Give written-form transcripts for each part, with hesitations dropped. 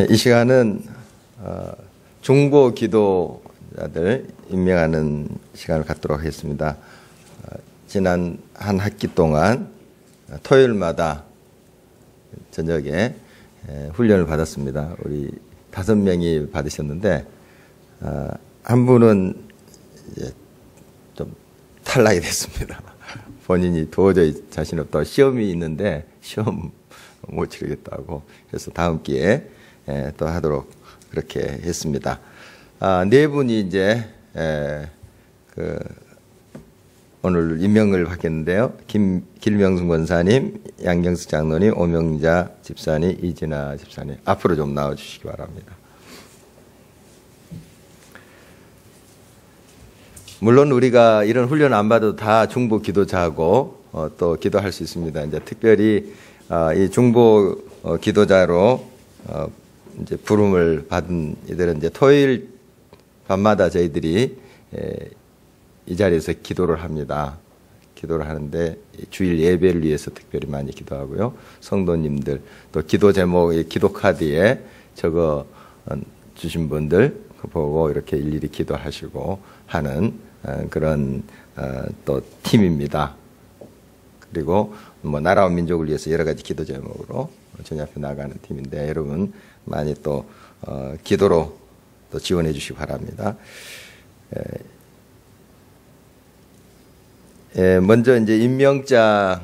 이 시간은 중보 기도자들 임명하는 시간을 갖도록 하겠습니다. 지난 한 학기 동안 토요일마다 저녁에 훈련을 받았습니다. 우리 5명이 받으셨는데 한 분은 이제 좀 탈락이 됐습니다. 본인이 도저히 자신 없다고 시험이 있는데 시험 못 치르겠다고 해서 다음 기회에 또 하도록 그렇게 했습니다. 네 분이 이제 오늘 임명을 받겠는데요. 길명순 권사님, 양경숙 장로님, 오명자 집사님, 이진아 집사님 앞으로 좀 나와주시기 바랍니다. 물론 우리가 이런 훈련 안 받아도 다 중보 기도자고 또 기도할 수 있습니다. 이제 특별히 이 중보 기도자로 이제 부름을 받은 이들은 이제 토요일 밤마다 저희들이 이 자리에서 기도를 합니다. 기도를 하는데 주일 예배를 위해서 특별히 많이 기도하고요. 성도님들 또 기도 제목, 기도 카드에 적어 주신 분들 보고 이렇게 일일이 기도하시고 하는 그런 또 팀입니다. 그리고 뭐 나라와 민족을 위해서 여러 가지 기도 제목으로 주님 앞에 나가는 팀인데 여러분 많이 또 기도로 또 지원해 주시기 바랍니다. 먼저 이제 임명장을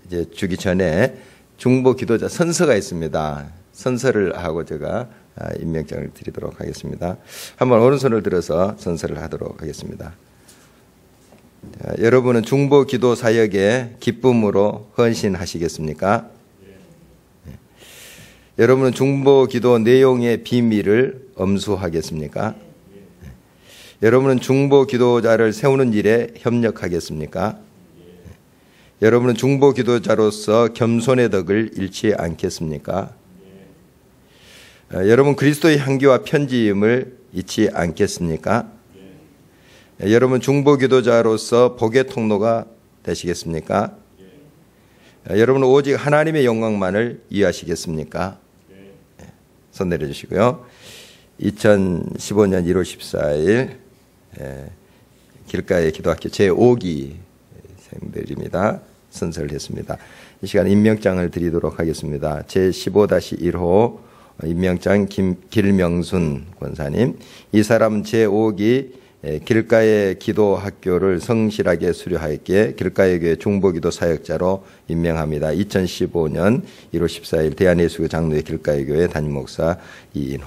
이제 주기 전에 중보 기도자 선서가 있습니다. 선서를 하고 제가 임명장을 드리도록 하겠습니다. 한번 오른손을 들어서 선서를 하도록 하겠습니다. 여러분은 중보 기도 사역에 기쁨으로 헌신하시겠습니까? 네. 여러분은 중보 기도 내용의 비밀을 엄수하겠습니까? 네. 여러분은 중보 기도자를 세우는 일에 협력하겠습니까? 네. 여러분은 중보 기도자로서 겸손의 덕을 잃지 않겠습니까? 여러분 그리스도의 향기와 편지임을 잊지 않겠습니까? 여러분 중보 기도자로서 복의 통로가 되시겠습니까? 여러분 오직 하나님의 영광만을 위하시겠습니까? 손 내려주시고요. 2015년 1월 14일 길가의 기도학교 제5기 생들입니다. 선서를 했습니다. 이 시간 임명장을 드리도록 하겠습니다. 제15-1호 임명장 길명순 권사님. 이 사람은 제5기 길가의 기도학교를 성실하게 수료하였기에 길가의 교회 중보기도 사역자로 임명합니다. 2015년 1월 14일 대한예수교 장로회 길가의 교회 담임목사 이인호.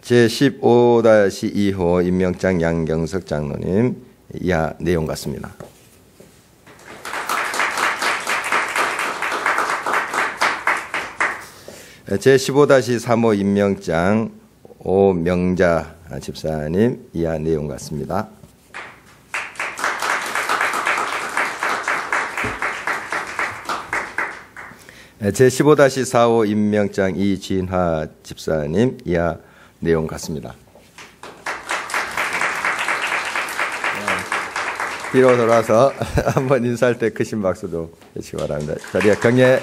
제15-2호 임명장 양경석 장로님 이하 내용 같습니다. 제15-3호 임명장 오명자 집사님 이하 내용 같습니다. 제15-4호 임명장 이진화 집사님 이하 내용 같습니다. 뒤로 돌아서 한번 인사할 때 크신 박수도 해주시기 바랍니다. 자리에 경례.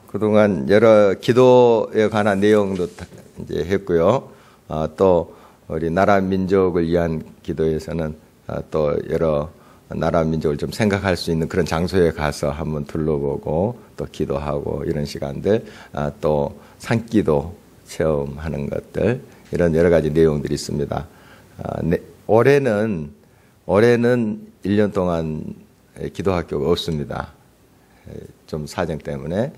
그동안 여러 기도에 관한 내용도 이제 했고요. 또 우리 나라 민족을 위한 기도에서는 또 여러 나라 민족을 좀 생각할 수 있는 그런 장소에 가서 한번 둘러보고 또 기도하고 이런 시간들, 또 산기도 체험하는 것들, 이런 여러 가지 내용들이 있습니다. 올해는 1년 동안 기도학교가 없습니다. 좀 사정 때문에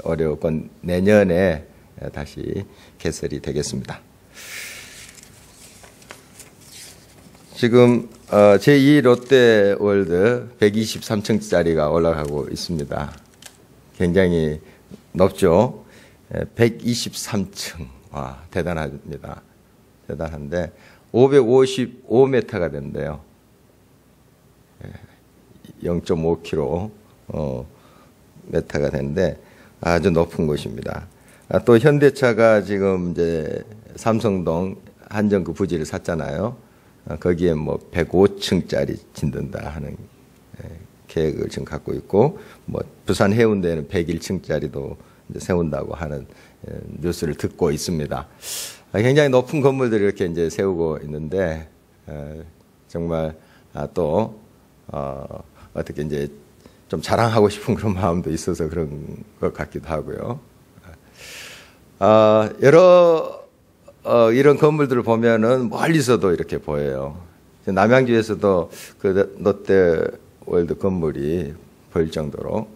어려웠고 내년에 다시 개설이 되겠습니다. 지금 제2 롯데월드 123층짜리가 올라가고 있습니다. 굉장히 높죠. 123층. 와, 대단합니다. 대단한데 555m가 된대요. 0.5km 메타가 되는데 아주 높은 곳입니다. 또 현대차가 지금 이제 삼성동 한정 그 부지를 샀잖아요. 거기에 뭐 105층짜리 짓는다 하는 계획을 지금 갖고 있고, 뭐 부산 해운대에는 101층짜리도 이제 세운다고 하는 뉴스를 듣고 있습니다. 굉장히 높은 건물들을 이렇게 이제 세우고 있는데, 정말 또 어떻게 이제 좀 자랑하고 싶은 그런 마음도 있어서 그런 것 같기도 하고요. 여러 이런 건물들을 보면은 멀리서도 이렇게 보여요. 남양주에서도 그 롯데월드 건물이 보일 정도로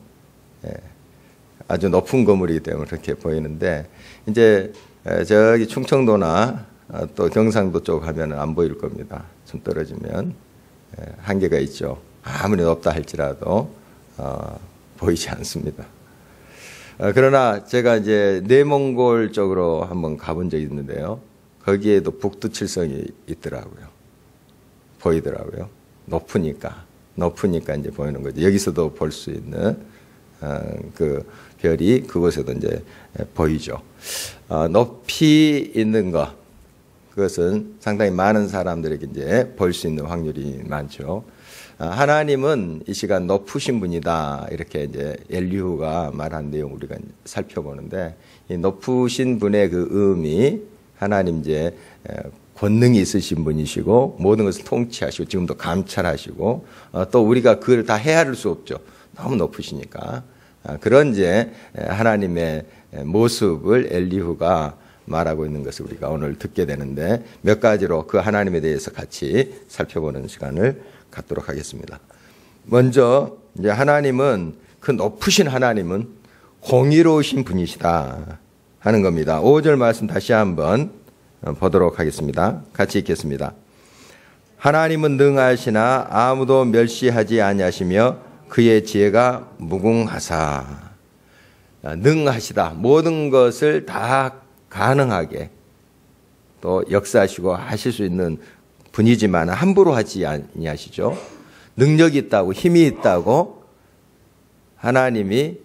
아주 높은 건물이기 때문에 그렇게 보이는데, 이제 저기 충청도나 또 경상도 쪽 하면은 안 보일 겁니다. 좀 떨어지면 한계가 있죠. 아무리 높다 할지라도 보이지 않습니다. 그러나 제가 이제 내몽골 쪽으로 한번 가본 적이 있는데요. 거기에도 북두칠성이 있더라고요. 보이더라고요. 높으니까 이제 보이는 거죠. 여기서도 볼 수 있는 그 별이 그곳에도 이제 보이죠. 높이 있는 것, 그것은 상당히 많은 사람들에게 이제 볼 수 있는 확률이 많죠. 하나님은 이 시간 높으신 분이다, 이렇게 이제 엘리후가 말한 내용 우리가 살펴보는데, 이 높으신 분의 그 의미, 하나님 이제 권능이 있으신 분이시고 모든 것을 통치하시고 지금도 감찰하시고, 또 우리가 그걸 다 헤아릴 수 없죠. 너무 높으시니까. 그런 이제 하나님의 모습을 엘리후가 말하고 있는 것을 우리가 오늘 듣게 되는데, 몇 가지로 그 하나님에 대해서 같이 살펴보는 시간을 갖도록 하겠습니다. 먼저 이제 하나님은, 그 높으신 하나님은 공의로우신 분이시다 하는 겁니다. 5절 말씀 다시 한번 보도록 하겠습니다. 같이 읽겠습니다. 하나님은 능하시나 아무도 멸시하지 아니하시며 그의 지혜가 무궁하사. 능하시다. 모든 것을 다 가능하게 또 역사하시고 하실 수 있는 분이지만 함부로 하지 아니하시죠. 능력이 있다고, 힘이 있다고 하나님이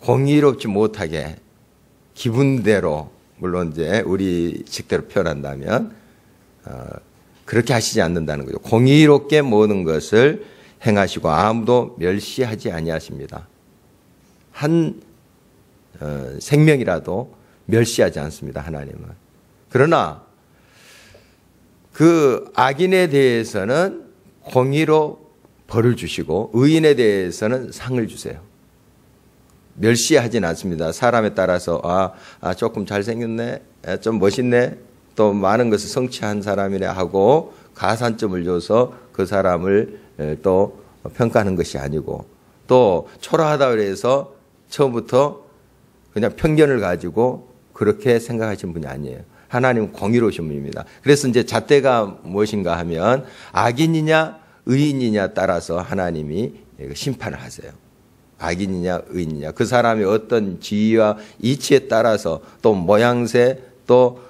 공의롭지 못하게 기분대로, 물론 이제 우리 식대로 표현한다면 그렇게 하시지 않는다는 거죠. 공의롭게 모든 것을 행하시고 아무도 멸시하지 아니하십니다. 한 생명이라도 멸시하지 않습니다, 하나님은. 그러나 그 악인에 대해서는 공의로 벌을 주시고 의인에 대해서는 상을 주세요. 멸시하진 않습니다. 사람에 따라서 조금 잘생겼네, 좀 멋있네, 또 많은 것을 성취한 사람이네 하고 가산점을 줘서 그 사람을 또 평가하는 것이 아니고, 또 초라하다 그래서 처음부터 그냥 편견을 가지고 그렇게 생각하신 분이 아니에요. 하나님은 공의로우신 분입니다. 그래서 이제 잣대가 무엇인가 하면 악인이냐 의인이냐 따라서 하나님이 심판을 하세요. 악인이냐 의인이냐, 그 사람의 어떤 지위와 이치에 따라서, 또 모양새, 또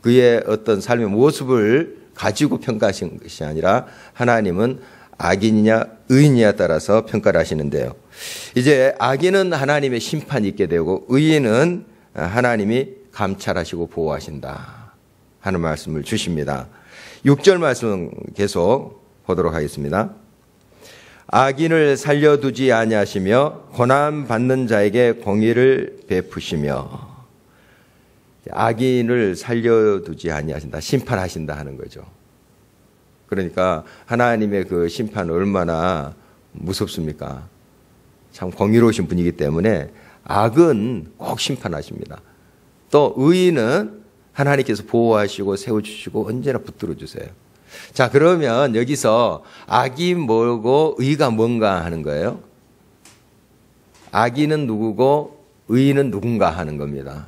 그의 어떤 삶의 모습을 가지고 평가하신 것이 아니라 하나님은 악인이냐 의인이냐 따라서 평가를 하시는데요. 이제 악인은 하나님의 심판이 있게 되고 의인은 하나님이 감찰하시고 보호하신다 하는 말씀을 주십니다. 6절 말씀 계속 보도록 하겠습니다. 악인을 살려두지 아니하시며 고난 받는 자에게 공의를 베푸시며. 악인을 살려두지 아니하신다, 심판하신다 하는 거죠. 그러니까 하나님의 그 심판은 얼마나 무섭습니까? 참 공의로우신 분이기 때문에 악은 꼭 심판하십니다. 또 의인은 하나님께서 보호하시고 세워주시고 언제나 붙들어 주세요. 자, 그러면 여기서 악이 뭐고 의가 뭔가 하는 거예요. 악인은 누구고 의인은 누군가 하는 겁니다.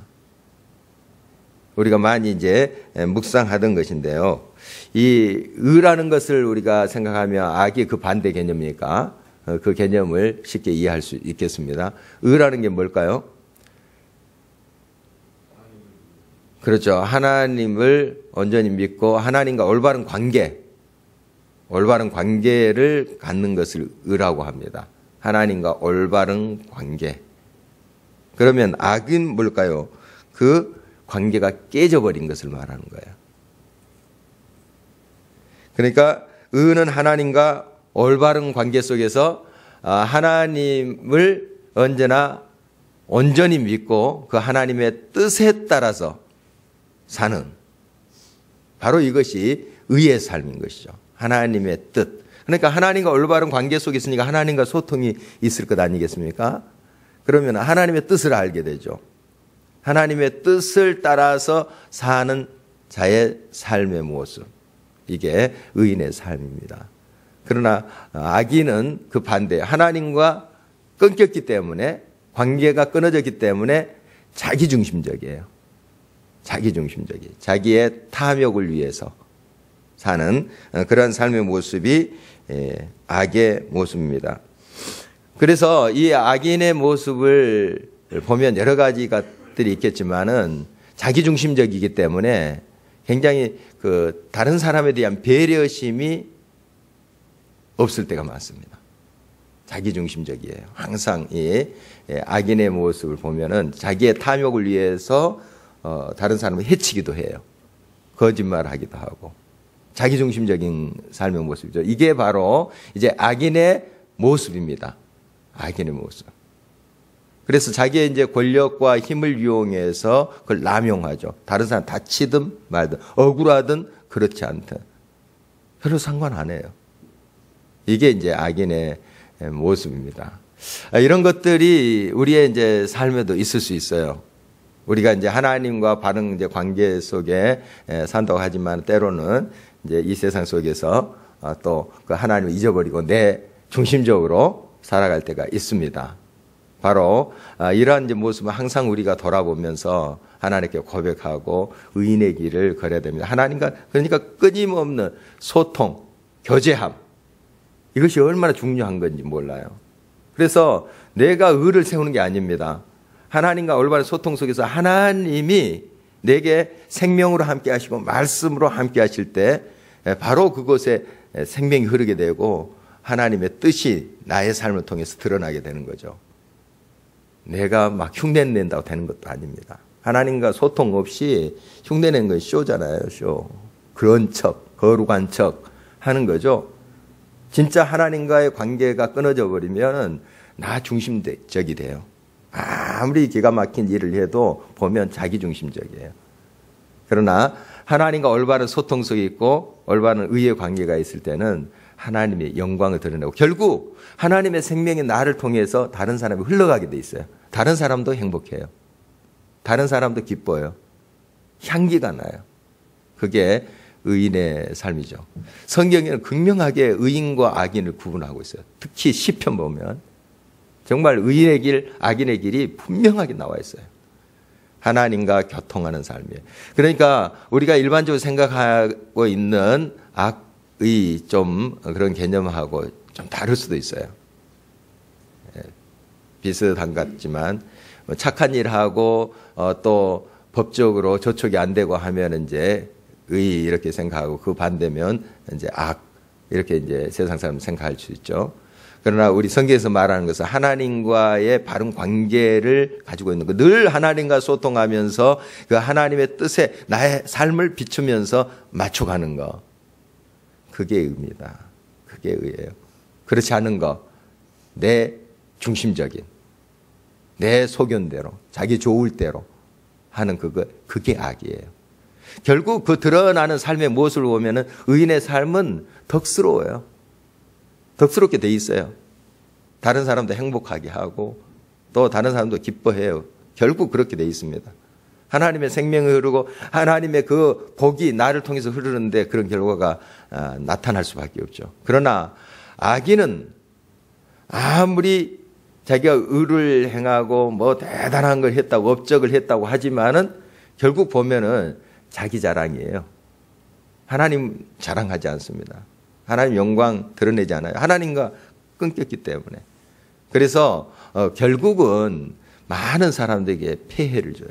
우리가 많이 이제 묵상하던 것인데요. 이 의라는 것을 우리가 생각하면 악이 그 반대 개념이니까 그 개념을 쉽게 이해할 수 있겠습니다. 의라는 게 뭘까요? 그렇죠. 하나님을 온전히 믿고 하나님과 올바른 관계를 갖는 것을 의라고 합니다. 하나님과 올바른 관계. 그러면 악은 뭘까요? 그 관계가 깨져버린 것을 말하는 거예요. 그러니까 의는 하나님과 올바른 관계 속에서 하나님을 언제나 온전히 믿고 그 하나님의 뜻에 따라서 사는, 바로 이것이 의의 삶인 것이죠. 하나님의 뜻. 그러니까 하나님과 올바른 관계 속에 있으니까 하나님과 소통이 있을 것 아니겠습니까? 그러면 하나님의 뜻을 알게 되죠. 하나님의 뜻을 따라서 사는 자의 삶의 모습, 이게 의인의 삶입니다. 그러나 악인은 그 반대, 하나님과 끊겼기 때문에, 관계가 끊어졌기 때문에 자기중심적이에요. 자기중심적이에요. 자기의 탐욕을 위해서 사는 그런 삶의 모습이 악의 모습입니다. 그래서 이 악인의 모습을 보면 여러 가지 것들이 있겠지만은 자기중심적이기 때문에 굉장히 그 다른 사람에 대한 배려심이 없을 때가 많습니다. 자기중심적이에요. 항상 이 악인의 모습을 보면은 자기의 탐욕을 위해서 다른 사람을 해치기도 해요. 거짓말하기도 하고 자기중심적인 삶의 모습이죠. 이게 바로 이제 악인의 모습입니다. 악인의 모습. 그래서 자기의 이제 권력과 힘을 이용해서 그걸 남용하죠. 다른 사람 다치든 말든 억울하든 그렇지 않든 별로 상관 안 해요. 이게 이제 악인의 모습입니다. 이런 것들이 우리의 이제 삶에도 있을 수 있어요. 우리가 이제 하나님과 바른 이제 관계 속에 산다고 하지만 때로는 이제 이 세상 속에서 또 그 하나님을 잊어버리고 내 중심적으로 살아갈 때가 있습니다. 바로 이러한 이제 모습은 항상 우리가 돌아보면서 하나님께 고백하고 의인의 길을 걸어야 됩니다. 하나님과 그러니까 끊임없는 소통, 교제함, 이것이 얼마나 중요한 건지 몰라요. 그래서 내가 의를 세우는 게 아닙니다. 하나님과 올바른 소통 속에서 하나님이 내게 생명으로 함께 하시고 말씀으로 함께 하실 때 바로 그곳에 생명이 흐르게 되고 하나님의 뜻이 나의 삶을 통해서 드러나게 되는 거죠. 내가 막 흉내낸다고 되는 것도 아닙니다. 하나님과 소통 없이 흉내내는 건 쇼잖아요, 쇼. 그런 척, 거룩한 척 하는 거죠. 진짜 하나님과의 관계가 끊어져 버리면 나 중심적이 돼요. 아무리 기가 막힌 일을 해도 보면 자기 중심적이에요. 그러나 하나님과 올바른 소통 속에 있고 올바른 의의 관계가 있을 때는 하나님의 영광을 드러내고 결국 하나님의 생명이 나를 통해서 다른 사람이 흘러가게 돼 있어요. 다른 사람도 행복해요. 다른 사람도 기뻐요. 향기가 나요. 그게 의인의 삶이죠. 성경에는 극명하게 의인과 악인을 구분하고 있어요. 특히 시편 보면 정말 의인의 길, 악인의 길이 분명하게 나와 있어요. 하나님과 교통하는 삶이에요. 그러니까 우리가 일반적으로 생각하고 있는 악의 좀 그런 개념하고 좀 다를 수도 있어요. 비슷한 것 같지만 착한 일하고 또 법적으로 저촉이 안 되고 하면 이제 의 이렇게 생각하고 그 반대면 이제 악 이렇게 이제 세상 사람 생각할 수 있죠. 그러나 우리 성경에서 말하는 것은 하나님과의 바른 관계를 가지고 있는 것, 늘 하나님과 소통하면서 그 하나님의 뜻에 나의 삶을 비추면서 맞춰가는 것, 그게 의입니다. 그게 의예요. 그렇지 않은 것, 내 중심적인, 내 소견대로, 자기 좋을 대로 하는 그게 악이에요. 결국 그 드러나는 삶의 모습을 보면은 의인의 삶은 덕스러워요. 덕스럽게 돼 있어요. 다른 사람도 행복하게 하고 또 다른 사람도 기뻐해요. 결국 그렇게 돼 있습니다. 하나님의 생명이 흐르고 하나님의 그 복이 나를 통해서 흐르는데 그런 결과가 나타날 수밖에 없죠. 그러나 악인은 아무리 자기가 의를 행하고 뭐 대단한 걸 했다고 업적을 했다고 하지만은 결국 보면은 자기 자랑이에요. 하나님 자랑하지 않습니다. 하나님 영광 드러내지 않아요. 하나님과 끊겼기 때문에. 그래서 결국은 많은 사람들에게 폐해를 줘요.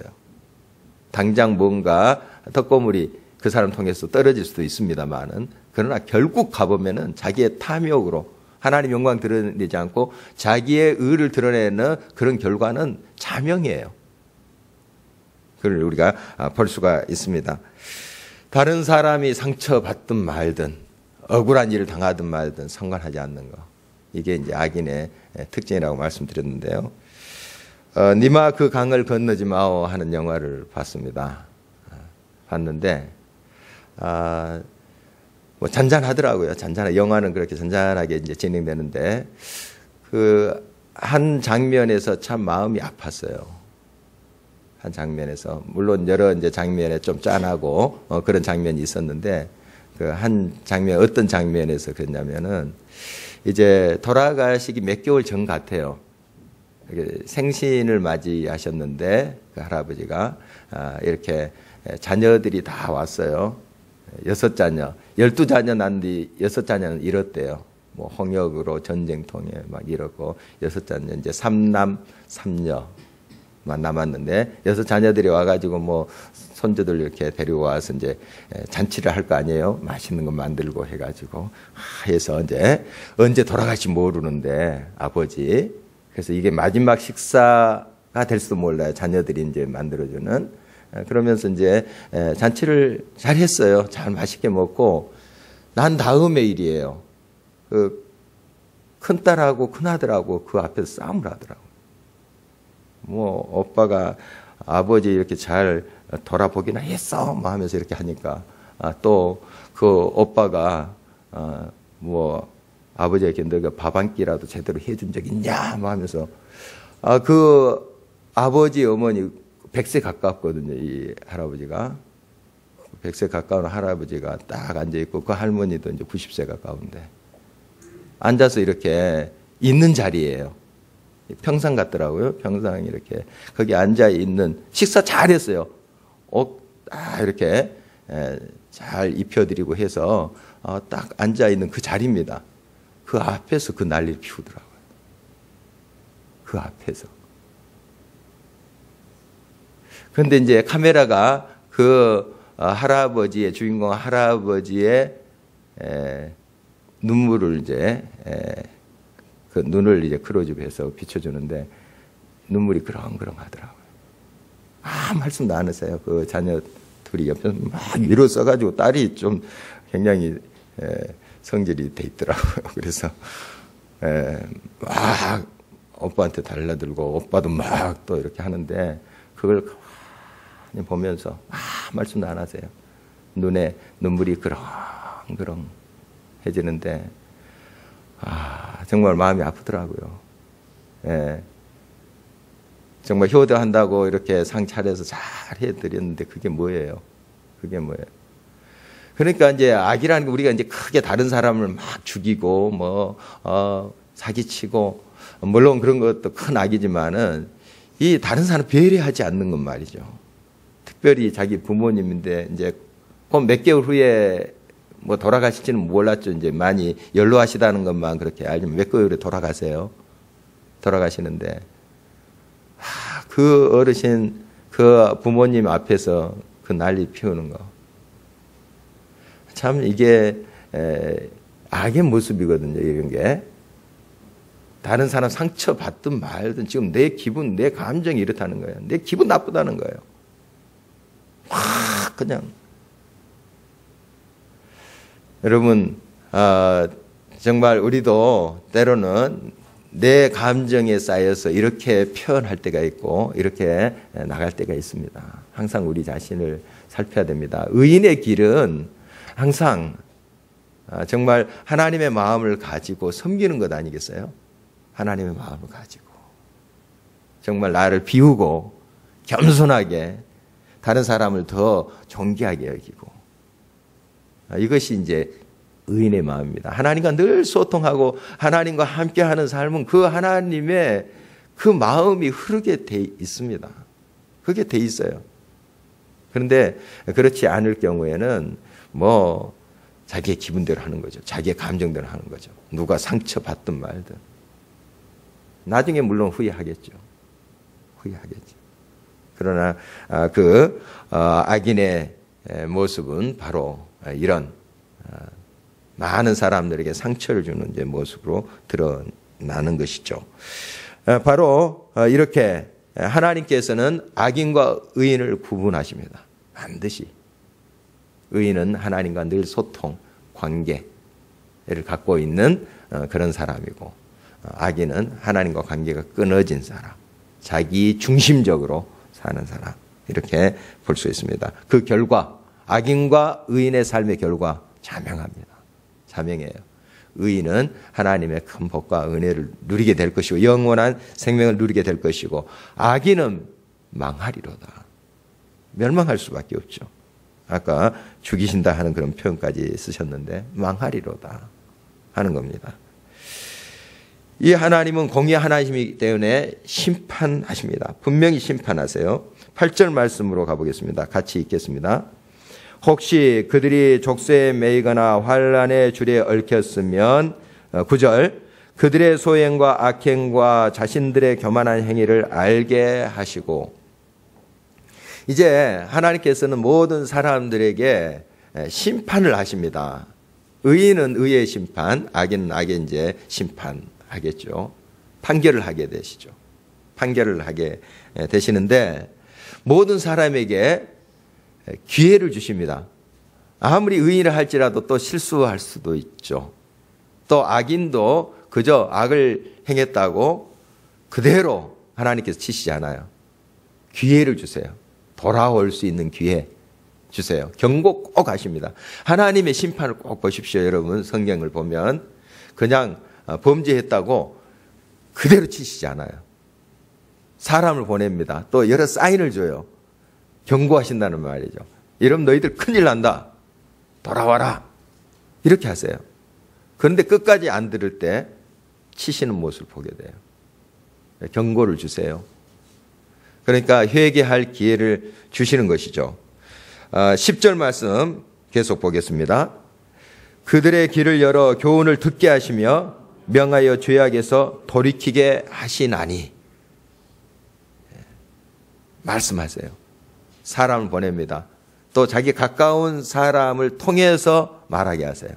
당장 뭔가 덕거물이 그 사람 통해서 떨어질 수도 있습니다만은 그러나 결국 가보면은 자기의 탐욕으로 하나님 영광 드러내지 않고 자기의 의를 드러내는 그런 결과는 자명이에요. 그걸 우리가 볼 수가 있습니다. 다른 사람이 상처받든 말든 억울한 일을 당하든 말든 상관하지 않는 거. 이게 이제 악인의 특징이라고 말씀드렸는데요. 니마 그 강을 건너지 마오 하는 영화를 봤습니다. 봤는데 뭐 잔잔하더라고요. 영화는 그렇게 잔잔하게 이제 진행되는데 그 한 장면에서 참 마음이 아팠어요. 한 장면에서 물론 여러 이제 장면에 좀 짠하고 그런 장면이 있었는데 그 한 장면 어떤 장면에서 그랬냐면은 이제 돌아가시기 몇 개월 전 같아요. 생신을 맞이하셨는데 그 할아버지가 이렇게 자녀들이 다 왔어요. 6자녀, 12자녀 난 뒤 6자녀는 잃었대요. 뭐 홍역으로 전쟁통에 막 잃었고 6자녀 이제 3남 3녀만 남았는데 6자녀들이 와가지고 뭐 손주들 이렇게 데리고 와서 이제 잔치를 할 거 아니에요. 맛있는 거 만들고 해가지고 해서 이제 언제 돌아갈지 모르는데 아버지 그래서 이게 마지막 식사가 될 수도 몰라요. 자녀들이 이제 만들어주는 그러면서 이제 잔치를 잘 했어요. 잘 맛있게 먹고 난 다음의 일이에요. 그 큰딸하고 큰아들하고 그 앞에서 싸움을 하더라고요. 뭐 오빠가 아버지 이렇게 잘 돌아보기나 했어 뭐 하면서 이렇게 하니까 또 그 오빠가 뭐 아버지에게 너가 밥 한 끼라도 제대로 해준 적 있냐 뭐 하면서 그 아버지 어머니 100세 가깝거든요. 이 할아버지가 100세 가까운 할아버지가 딱 앉아 있고 그 할머니도 이제 90세 가까운데 앉아서 이렇게 있는 자리예요. 평상 같더라고요. 평상 이렇게 거기 앉아 있는 식사 잘했어요. 옷 이렇게 잘 입혀드리고 해서 딱 앉아 있는 그 자리입니다. 그 앞에서 그 난리를 피우더라고요. 그 앞에서. 그런데 이제 카메라가 그 할아버지의 주인공 할아버지의 눈물을 이제 그 눈을 이제 크로즈업해서 비춰주는데 눈물이 그렁그렁하더라고요. 말씀도 안 하세요. 그 자녀 둘이 옆에서 막 위로 써가지고 딸이 좀 굉장히 성질이 돼 있더라고요. 그래서 막 오빠한테 달라들고 오빠도 막 또 이렇게 하는데 그걸 가만히 보면서 말씀도 안 하세요. 눈에 눈물이 그렁그렁 해지는데 정말 마음이 아프더라고요. 정말 효도한다고 이렇게 상 차려서 잘 해드렸는데 그게 뭐예요? 그게 뭐예요? 그러니까 이제 악이라는 게 우리가 이제 크게 다른 사람을 막 죽이고 뭐 사기치고 물론 그런 것도 큰 악이지만은 이 다른 사람 배려하지 않는 건 말이죠. 특별히 자기 부모님인데 이제 그 몇 개월 후에 뭐 돌아가실지는 몰랐죠. 이제 많이 연로하시다는 것만 그렇게 알지만 몇 개월 후에 돌아가세요. 돌아가시는데 그 어르신 그 부모님 앞에서 그 난리 피우는 거. 참 이게 악의 모습이거든요. 이런 게. 다른 사람 상처 받든 말든 지금 내 기분, 내 감정이 이렇다는 거예요. 내 기분 나쁘다는 거예요. 확 그냥. 여러분 정말 우리도 때로는 내 감정에 쌓여서 이렇게 표현할 때가 있고 이렇게 나갈 때가 있습니다. 항상 우리 자신을 살펴야 됩니다. 의인의 길은 항상 정말 하나님의 마음을 가지고 섬기는 것 아니겠어요? 하나님의 마음을 가지고 정말 나를 비우고 겸손하게 다른 사람을 더 존귀하게 여기고 이것이 이제 의인의 마음입니다. 하나님과 늘 소통하고 하나님과 함께하는 삶은 그 하나님의 그 마음이 흐르게 돼 있습니다. 그게 돼 있어요. 그런데 그렇지 않을 경우에는 뭐 자기의 기분대로 하는 거죠. 자기의 감정대로 하는 거죠. 누가 상처받든 말든. 나중에 물론 후회하겠죠. 후회하겠죠. 그러나 그 악인의 모습은 바로 이런 많은 사람들에게 상처를 주는 이제 모습으로 드러나는 것이죠. 바로 이렇게 하나님께서는 악인과 의인을 구분하십니다. 반드시. 의인은 하나님과 늘 소통, 관계를 갖고 있는 그런 사람이고, 악인은 하나님과 관계가 끊어진 사람, 자기 중심적으로 사는 사람, 이렇게 볼 수 있습니다. 그 결과, 악인과 의인의 삶의 결과 자명합니다. 자명해요. 의인은 하나님의 큰 복과 은혜를 누리게 될 것이고 영원한 생명을 누리게 될 것이고, 악인은 망하리로다. 멸망할 수밖에 없죠. 아까 죽이신다 하는 그런 표현까지 쓰셨는데 망하리로다 하는 겁니다. 이 하나님은 공의 하나님이기 때문에 심판하십니다. 분명히 심판하세요. 8절 말씀으로 가보겠습니다. 같이 읽겠습니다. 혹시 그들이 족쇄에 매이거나 환난의 줄에 얽혔으면, 9절, 그들의 소행과 악행과 자신들의 교만한 행위를 알게 하시고, 이제 하나님께서는 모든 사람들에게 심판을 하십니다. 의인은 의의 심판, 악인은 악의 이제 심판하겠죠. 판결을 하게 되시죠. 판결을 하게 되시는데, 모든 사람에게 기회를 주십니다. 아무리 의인을 할지라도 또 실수할 수도 있죠. 또 악인도 그저 악을 행했다고 그대로 하나님께서 치시지 않아요. 기회를 주세요. 돌아올 수 있는 기회 주세요. 경고 꼭 하십니다. 하나님의 심판을 꼭 보십시오. 여러분, 성경을 보면 그냥 범죄했다고 그대로 치시지 않아요. 사람을 보냅니다. 또 여러 사인을 줘요. 경고하신다는 말이죠. 이러면 너희들 큰일 난다. 돌아와라. 이렇게 하세요. 그런데 끝까지 안 들을 때 치시는 모습을 보게 돼요. 경고를 주세요. 그러니까 회개할 기회를 주시는 것이죠. 10절 말씀 계속 보겠습니다. 그들의 귀를 열어 교훈을 듣게 하시며 명하여 죄악에서 돌이키게 하시나니. 말씀하세요. 사람을 보냅니다. 또 자기 가까운 사람을 통해서 말하게 하세요.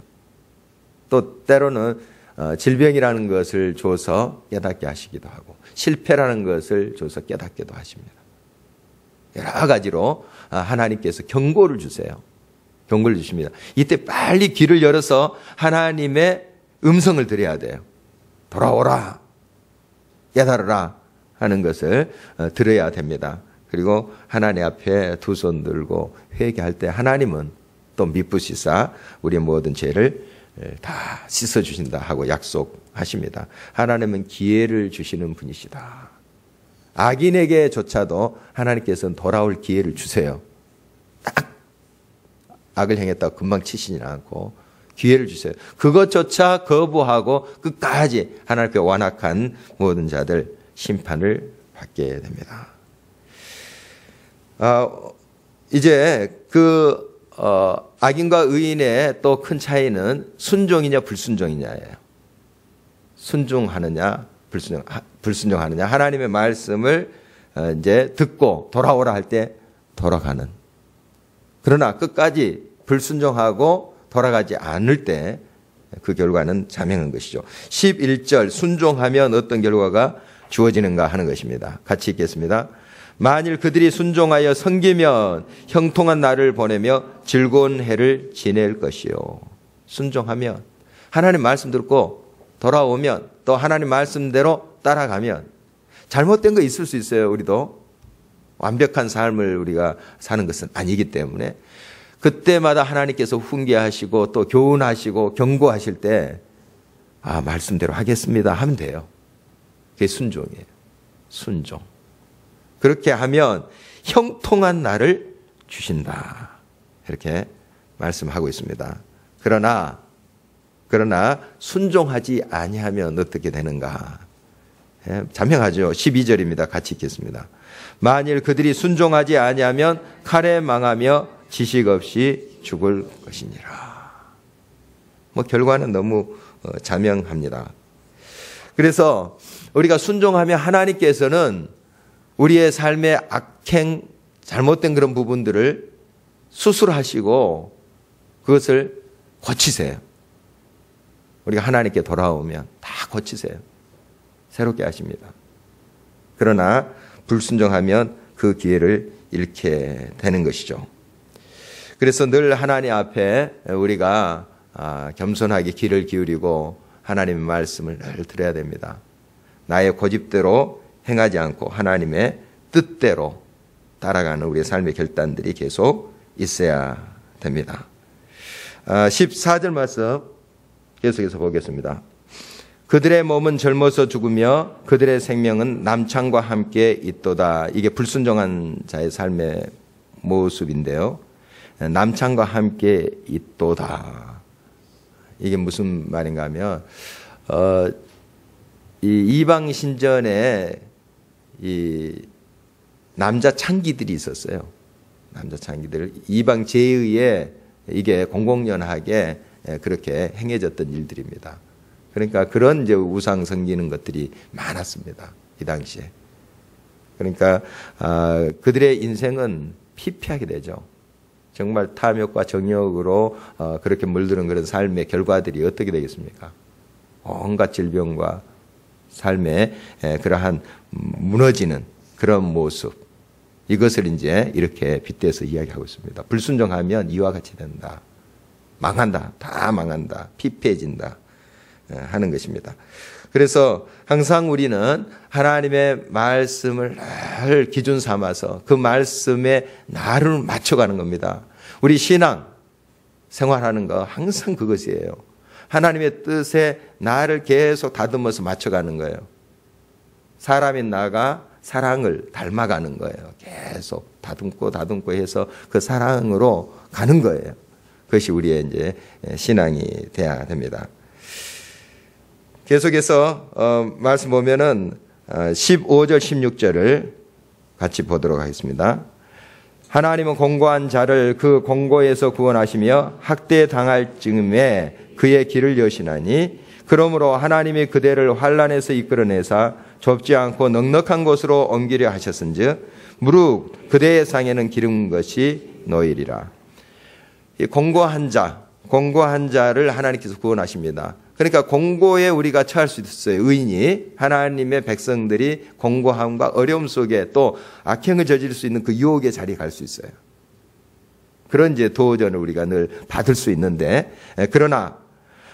또 때로는 질병이라는 것을 줘서 깨닫게 하시기도 하고, 실패라는 것을 줘서 깨닫게도 하십니다. 여러 가지로 하나님께서 경고를 주세요. 경고를 주십니다. 이때 빨리 귀를 열어서 하나님의 음성을 들어야 돼요. 돌아오라, 깨달으라 하는 것을 들어야 됩니다. 그리고 하나님 앞에 두 손 들고 회개할 때 하나님은 또 미쁘시사 우리의 모든 죄를 다 씻어주신다 하고 약속하십니다. 하나님은 기회를 주시는 분이시다. 악인에게조차도 하나님께서는 돌아올 기회를 주세요. 딱 악을 행했다고 금방 치시지는 않고 기회를 주세요. 그것조차 거부하고 끝까지 하나님께 완악한 모든 자들 심판을 받게 됩니다. 이제 악인과 의인의 또 큰 차이는 순종이냐 불순종이냐예요. 순종하느냐 불순종하느냐. 하나님의 말씀을 이제 듣고 돌아오라 할 때 돌아가는. 그러나 끝까지 불순종하고 돌아가지 않을 때 그 결과는 자명한 것이죠. 11절 순종하면 어떤 결과가 주어지는가 하는 것입니다. 같이 읽겠습니다. 만일 그들이 순종하여 섬기면 형통한 날을 보내며 즐거운 해를 지낼 것이요. 순종하면, 하나님 말씀 듣고 돌아오면, 또 하나님 말씀대로 따라가면, 잘못된 거 있을 수 있어요. 우리도 완벽한 삶을 우리가 사는 것은 아니기 때문에 그때마다 하나님께서 훈계하시고 또 교훈하시고 경고하실 때 말씀대로 하겠습니다 하면 돼요. 그게 순종이에요. 순종. 그렇게 하면 형통한 날을 주신다. 이렇게 말씀하고 있습니다. 그러나 순종하지 아니하면 어떻게 되는가? 자명하죠. 12절입니다. 같이 읽겠습니다. 만일 그들이 순종하지 아니하면 칼에 망하며 지식 없이 죽을 것이니라. 결과는 너무 자명합니다. 그래서 우리가 순종하면 하나님께서는 우리의 삶의 악행, 잘못된 그런 부분들을 수술하시고 그것을 고치세요. 우리가 하나님께 돌아오면 다 고치세요. 새롭게 하십니다. 그러나 불순종하면 그 기회를 잃게 되는 것이죠. 그래서 늘 하나님 앞에 우리가 겸손하게 귀를 기울이고 하나님의 말씀을 늘 들어야 됩니다. 나의 고집대로 행하지 않고 하나님의 뜻대로 따라가는 우리의 삶의 결단들이 계속 있어야 됩니다. 14절 말씀 계속해서 보겠습니다. 그들의 몸은 젊어서 죽으며 그들의 생명은 남창과 함께 있도다. 이게 불순종한 자의 삶의 모습인데요. 남창과 함께 있도다. 이게 무슨 말인가 하면 이 이방 신전에 이 남자 창기들이 있었어요. 남자 창기들 이방 제의에 이게 공공연하게 그렇게 행해졌던 일들입니다. 그러니까 그런 이제 우상 섬기는 것들이 많았습니다. 이 당시에. 그러니까 그들의 인생은 피폐하게 되죠. 정말 탐욕과 정욕으로 그렇게 물드는 그런 삶의 결과들이 어떻게 되겠습니까? 온갖 질병과 삶의 그러한 무너지는 그런 모습. 이것을 이제 이렇게 빗대서 이야기하고 있습니다. 불순종하면 이와 같이 된다. 망한다. 다 망한다. 피폐해진다. 하는 것입니다. 그래서 항상 우리는 하나님의 말씀을 늘 기준 삼아서 그 말씀에 나를 맞춰가는 겁니다. 우리 신앙 생활하는 거 항상 그것이에요. 하나님의 뜻에 나를 계속 다듬어서 맞춰가는 거예요. 사람인 나가 사랑을 닮아가는 거예요. 계속 다듬고 해서 그 사랑으로 가는 거예요. 그것이 우리의 이제 신앙이 돼야 됩니다. 계속해서 말씀 보면은 15절 16절을 같이 보도록 하겠습니다. 하나님은 공고한 자를 그 공고에서 구원하시며 학대당할 즈음에 그의 길을 여시나니 그러므로 하나님이 그대를 환난에서 이끌어내사 좁지 않고 넉넉한 곳으로 옮기려 하셨은즉 무릇 그대의 상에는 기름 것이 놓이리라. 이 공고한 자를 하나님께서 구원하십니다. 그러니까 공고에 우리가 처할 수 있어요. 의인이 하나님의 백성들이 공고함과 어려움 속에 또 악행을 저지를 수 있는 그 유혹의 자리에 갈 수 있어요. 그런 이제 도전을 우리가 늘 받을 수 있는데 그러나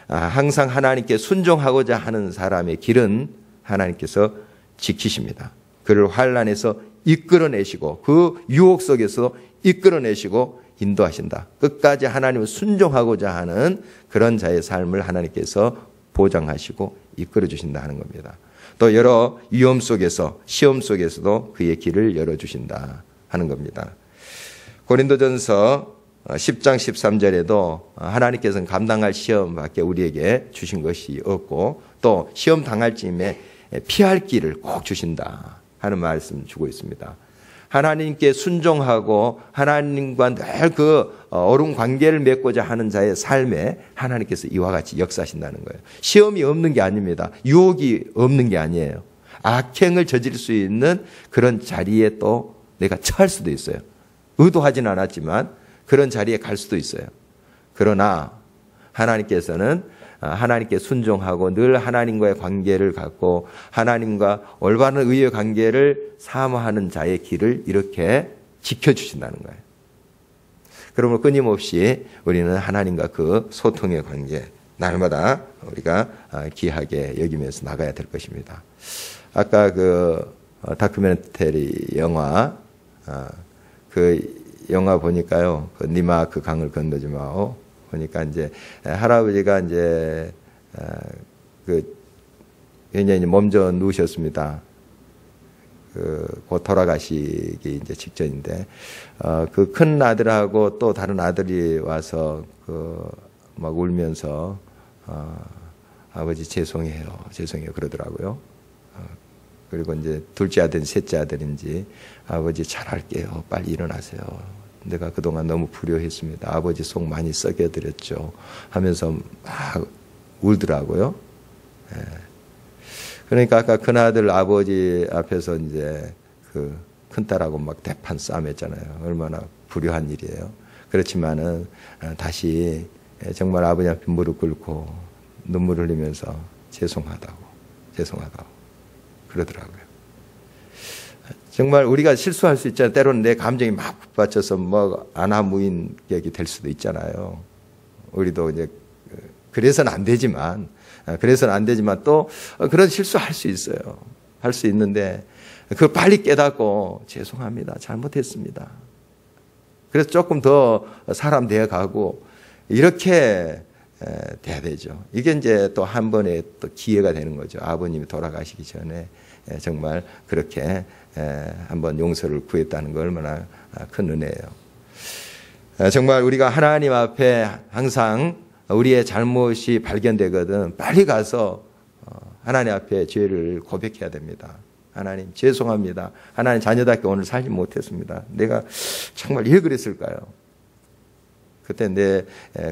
항상 하나님께 순종하고자 하는 사람의 길은 하나님께서 지키십니다. 그를 환난에서 이끌어내시고 그 유혹 속에서 이끌어내시고 인도하신다. 끝까지 하나님을 순종하고자 하는 그런 자의 삶을 하나님께서 보장하시고 이끌어 주신다 하는 겁니다. 또 여러 위험 속에서 시험 속에서도 그의 길을 열어주신다 하는 겁니다. 고린도전서 10장 13절에도 하나님께서는 감당할 시험밖에 우리에게 주신 것이 없고 또 시험 당할 즈음에 피할 길을 꼭 주신다 하는 말씀 주고 있습니다. 하나님께 순종하고 하나님과 늘 그 어려운 관계를 맺고자 하는 자의 삶에 하나님께서 이와 같이 역사하신다는 거예요. 시험이 없는 게 아닙니다. 유혹이 없는 게 아니에요. 악행을 저지를 수 있는 그런 자리에 또 내가 처할 수도 있어요. 의도하진 않았지만 그런 자리에 갈 수도 있어요. 그러나 하나님께서는 하나님께 순종하고 늘 하나님과의 관계를 갖고 하나님과 올바른 의의 관계를 사모하는 자의 길을 이렇게 지켜주신다는 거예요. 그러므로 끊임없이 우리는 하나님과 그 소통의 관계 날마다 우리가 귀하게 여기면서 나가야 될 것입니다. 아까 그 다큐멘터리 영화 그 영화 보니까요, 그 니마 그 강을 건너지 마오. 보니까 이제 할아버지가 이제 그 굉장히 몸져 누우셨습니다. 곧 돌아가시기 이제 직전인데 그 큰 아들하고 또 다른 아들이 와서 그 막 울면서 아버지 죄송해요 그러더라고요. 그리고 이제 둘째 아들인지 셋째 아들인지 아버지 잘할게요. 빨리 일어나세요. 내가 그동안 너무 불효했습니다. 아버지 속 많이 썩여드렸죠. 하면서 막 울더라고요. 예. 그러니까 아까 큰아들 아버지 앞에서 이제 그 큰딸하고 막 대판 싸움했잖아요. 얼마나 불효한 일이에요. 그렇지만은 다시 정말 아버지 앞에 무릎 꿇고 눈물 흘리면서 죄송하다고 그러더라고요. 정말 우리가 실수할 수 있잖아요. 때로는 내 감정이 막 북받쳐서 뭐 안하무인격이 될 수도 있잖아요. 우리도 이제 그래서는 안 되지만 또 그런 실수할 수 있어요. 할 수 있는데 그걸 빨리 깨닫고 죄송합니다. 잘못했습니다. 그래서 조금 더 사람 되어가고 이렇게 돼야 되죠. 이게 이제 또 한 번의 또 기회가 되는 거죠. 아버님이 돌아가시기 전에 정말 그렇게 한번 용서를 구했다는 거 얼마나 큰 은혜예요. 정말 우리가 하나님 앞에 항상 우리의 잘못이 발견되거든 빨리 가서 하나님 앞에 죄를 고백해야 됩니다. 하나님 죄송합니다. 하나님 자녀답게 오늘 살지 못했습니다. 내가 정말 왜 그랬을까요? 그때 내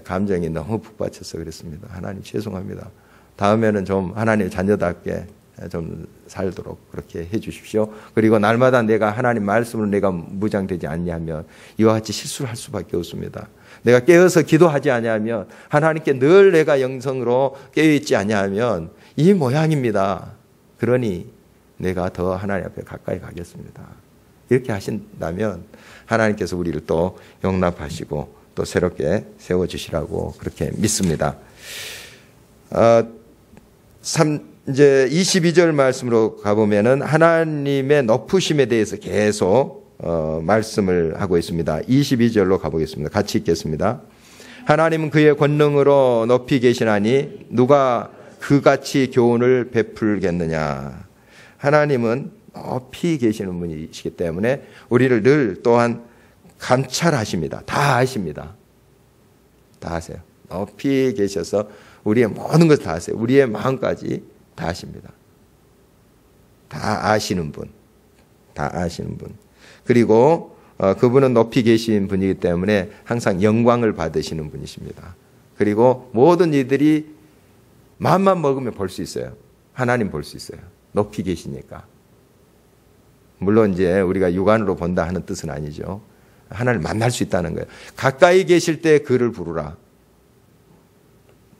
감정이 너무 북받쳐서 그랬습니다. 하나님 죄송합니다. 다음에는 좀 하나님 자녀답게 좀 살도록 그렇게 해 주십시오. 그리고 날마다 내가 하나님 말씀으로 내가 무장되지 않냐면 이와 같이 실수를 할 수밖에 없습니다. 내가 깨어서 기도하지 않냐면 하나님께 늘 내가 영성으로 깨어있지 않냐면 이 모양입니다. 그러니 내가 더 하나님 앞에 가까이 가겠습니다. 이렇게 하신다면 하나님께서 우리를 또 용납하시고 또 새롭게 세워주시라고 그렇게 믿습니다. 이제 22절 말씀으로 가보면은 하나님의 높으심에 대해서 계속 말씀을 하고 있습니다. 22절로 가보겠습니다. 같이 읽겠습니다. 하나님은 그의 권능으로 높이 계시나니 누가 그같이 교훈을 베풀겠느냐. 하나님은 높이 계시는 분이시기 때문에 우리를 늘 또한 감찰하십니다. 다 아십니다. 다 아세요. 높이 계셔서 우리의 모든 것을 다 아세요. 우리의 마음까지 다 아십니다. 다 아시는 분. 다 아시는 분. 그리고 그분은 높이 계신 분이기 때문에 항상 영광을 받으시는 분이십니다. 그리고 모든 이들이 마음만 먹으면 볼 수 있어요. 하나님 볼 수 있어요. 높이 계시니까. 물론 이제 우리가 육안으로 본다 하는 뜻은 아니죠. 하나님을 만날 수 있다는 거예요. 가까이 계실 때 그를 부르라.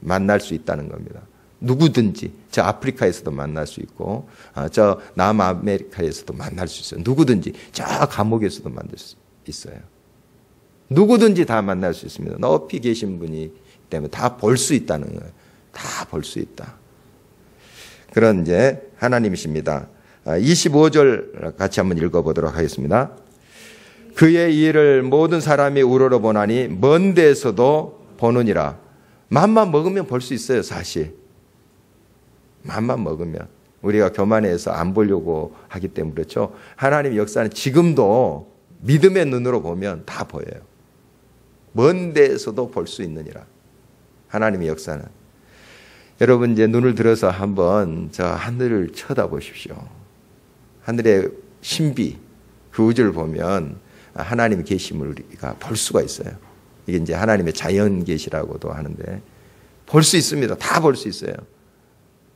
만날 수 있다는 겁니다. 누구든지 저 아프리카에서도 만날 수 있고 저 남아메리카에서도 만날 수 있어요. 누구든지 저 감옥에서도 만날 수 있어요. 누구든지 다 만날 수 있습니다. 높이 계신 분이 때문에 다 볼 수 있다는 거예요. 다 볼 수 있다. 그런 이제 하나님이십니다. 25절 같이 한번 읽어보도록 하겠습니다. 그의 일을 모든 사람이 우러러보나니 먼 데서도 보느니라. 맘만 먹으면 볼 수 있어요. 사실 맘만 먹으면 우리가 교만해서 안 보려고 하기 때문에 그렇죠. 하나님의 역사는 지금도 믿음의 눈으로 보면 다 보여요. 먼 데서도 볼 수 있느니라. 하나님의 역사는. 여러분 이제 눈을 들어서 한번 저 하늘을 쳐다보십시오. 하늘의 신비, 그 우주를 보면 하나님의 계심을 우리가 볼 수가 있어요. 이게 이제 하나님의 자연 계시라고도 하는데 볼 수 있습니다. 다 볼 수 있어요.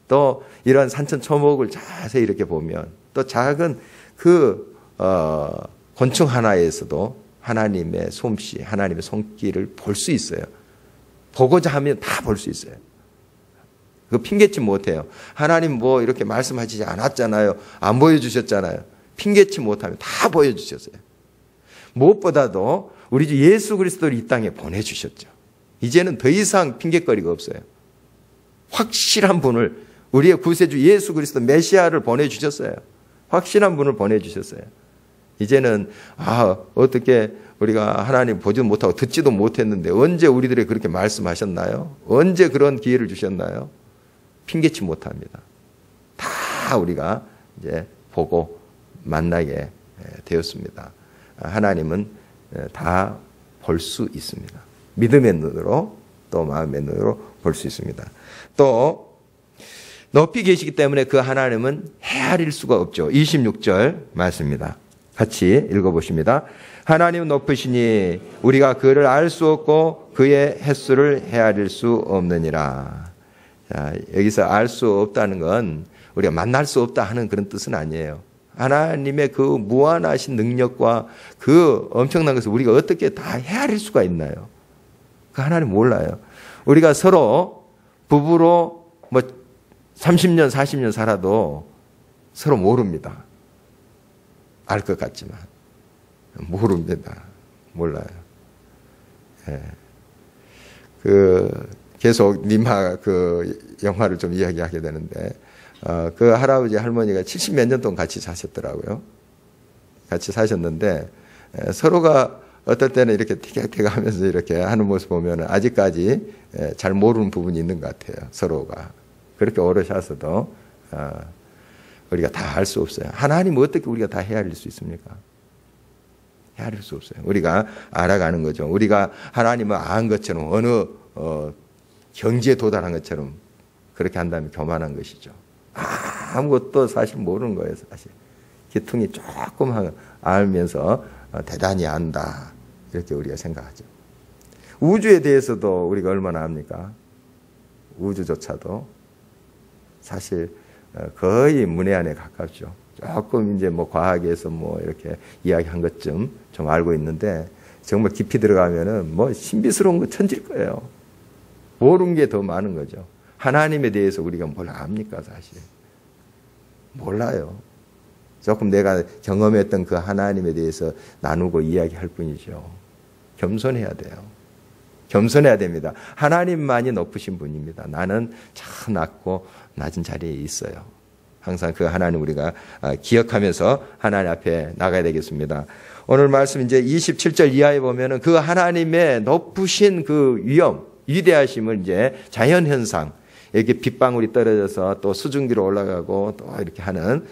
또 이런 산천 초목을 자세히 이렇게 보면 또 작은 그 곤충 하나에서도 하나님의 솜씨, 하나님의 손길을 볼 수 있어요. 보고자 하면 다 볼 수 있어요. 그거 핑계치 못해요. 하나님 뭐 이렇게 말씀하시지 않았잖아요. 안 보여주셨잖아요. 핑계치 못하면 다 보여주셨어요. 무엇보다도 우리 주 예수 그리스도를 이 땅에 보내주셨죠. 이제는 더 이상 핑계거리가 없어요. 확실한 분을, 우리의 구세주 예수 그리스도 메시아를 보내주셨어요. 확실한 분을 보내주셨어요. 이제는 어떻게 우리가 하나님 보지도 못하고 듣지도 못했는데 언제 우리들에게 그렇게 말씀하셨나요? 언제 그런 기회를 주셨나요? 핑계치 못합니다. 다 우리가 이제 보고 만나게 되었습니다. 하나님은 다 볼 수 있습니다. 믿음의 눈으로 또 마음의 눈으로 볼 수 있습니다. 또 높이 계시기 때문에 그 하나님은 헤아릴 수가 없죠. 26절 말씀입니다. 같이 읽어보십니다. 하나님은 높으시니 우리가 그를 알 수 없고 그의 횟수를 헤아릴 수 없느니라. 자, 여기서 알 수 없다는 건 우리가 만날 수 없다 하는 그런 뜻은 아니에요. 하나님의 그 무한하신 능력과 그 엄청난 것을 우리가 어떻게 다 헤아릴 수가 있나요? 그 하나님 몰라요. 우리가 서로 부부로 뭐 30년, 40년 살아도 서로 모릅니다. 알 것 같지만 모릅니다. 몰라요. 예. 계속 님하 영화를 좀 이야기하게 되는데, 그 할아버지 할머니가 70 몇 년 동안 같이 사셨더라고요. 같이 사셨는데, 서로가 어떨 때는 이렇게 티격태격 하면서 이렇게 하는 모습 보면 아직까지 잘 모르는 부분이 있는 것 같아요. 서로가. 그렇게 오래 사서도, 우리가 다 알 수 없어요. 하나님 어떻게 우리가 다 헤아릴 수 있습니까? 헤아릴 수 없어요. 우리가 알아가는 거죠. 우리가 하나님을 안 것처럼 어느 경지에 도달한 것처럼 그렇게 한다면 교만한 것이죠. 아무것도 사실 모르는 거예요. 사실 기퉁이 조금 알면서 대단히 안다, 이렇게 우리가 생각하죠. 우주에 대해서도 우리가 얼마나 압니까? 우주조차도 사실 거의 문외한에 가깝죠. 조금 이제 뭐 과학에서 뭐 이렇게 이야기한 것쯤 좀 알고 있는데, 정말 깊이 들어가면은 뭐 신비스러운 거 천질 거예요. 모르는 게 더 많은 거죠. 하나님에 대해서 우리가 뭘 압니까, 사실? 몰라요. 조금 내가 경험했던 그 하나님에 대해서 나누고 이야기할 뿐이죠. 겸손해야 돼요. 겸손해야 됩니다. 하나님만이 높으신 분입니다. 나는 참 낮고 낮은 자리에 있어요. 항상 그 하나님 우리가 기억하면서 하나님 앞에 나가야 되겠습니다. 오늘 말씀 이제 27절 이하에 보면은 그 하나님의 높으신 그 위대하심을 이제 자연현상, 이렇게 빗방울이 떨어져서 또 수증기로 올라가고 또 이렇게 하는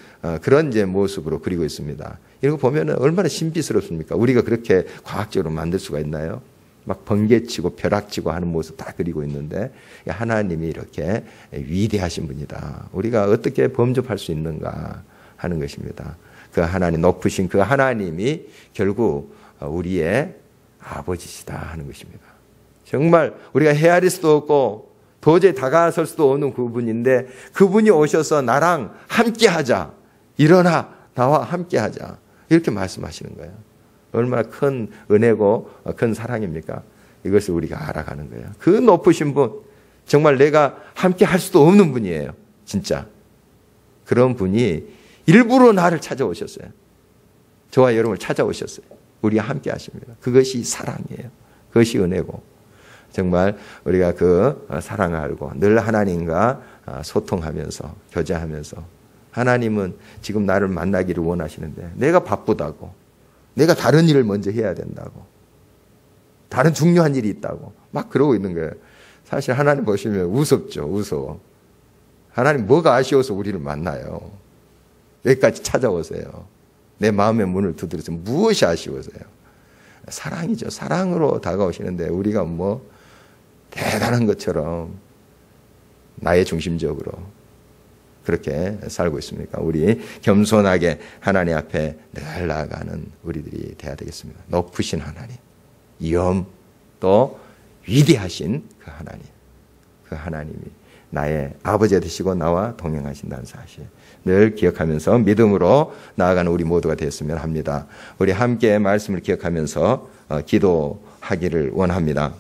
그런 이제 모습으로 그리고 있습니다. 이런 거 보면은 얼마나 신비스럽습니까? 우리가 그렇게 과학적으로 만들 수가 있나요? 막 번개치고 벼락치고 하는 모습 다 그리고 있는데, 하나님이 이렇게 위대하신 분이다. 우리가 어떻게 범접할 수 있는가 하는 것입니다. 그 하나님, 높으신 그 하나님이 결국 우리의 아버지시다 하는 것입니다. 정말 우리가 헤아릴 수도 없고 도저히 다가설 수도 없는 그분인데, 그분이 오셔서 나랑 함께하자, 일어나 나와 함께하자, 이렇게 말씀하시는 거예요. 얼마나 큰 은혜고 큰 사랑입니까? 이것을 우리가 알아가는 거예요. 그 높으신 분, 정말 내가 함께 할 수도 없는 분이에요. 진짜. 그런 분이 일부러 나를 찾아오셨어요. 저와 여러분을 찾아오셨어요. 우리와 함께 하십니다. 그것이 사랑이에요. 그것이 은혜고, 정말 우리가 그 사랑을 알고 늘 하나님과 소통하면서 교제하면서, 하나님은 지금 나를 만나기를 원하시는데 내가 바쁘다고, 내가 다른 일을 먼저 해야 된다고, 다른 중요한 일이 있다고 막 그러고 있는 거예요. 사실 하나님 보시면 우습죠. 우스워. 하나님 뭐가 아쉬워서 우리를 만나요? 여기까지 찾아오세요. 내 마음의 문을 두드려서 무엇이 아쉬워서요? 사랑이죠. 사랑으로 다가오시는데 우리가 뭐 대단한 것처럼 나의 중심적으로 그렇게 살고 있습니까? 우리 겸손하게 하나님 앞에 늘 나아가는 우리들이 돼야 되겠습니다. 높으신 하나님, 또 위대하신 그 하나님, 그 하나님이 나의 아버지 되시고 나와 동행하신다는 사실 늘 기억하면서 믿음으로 나아가는 우리 모두가 되었으면 합니다. 우리 함께 말씀을 기억하면서 기도하기를 원합니다.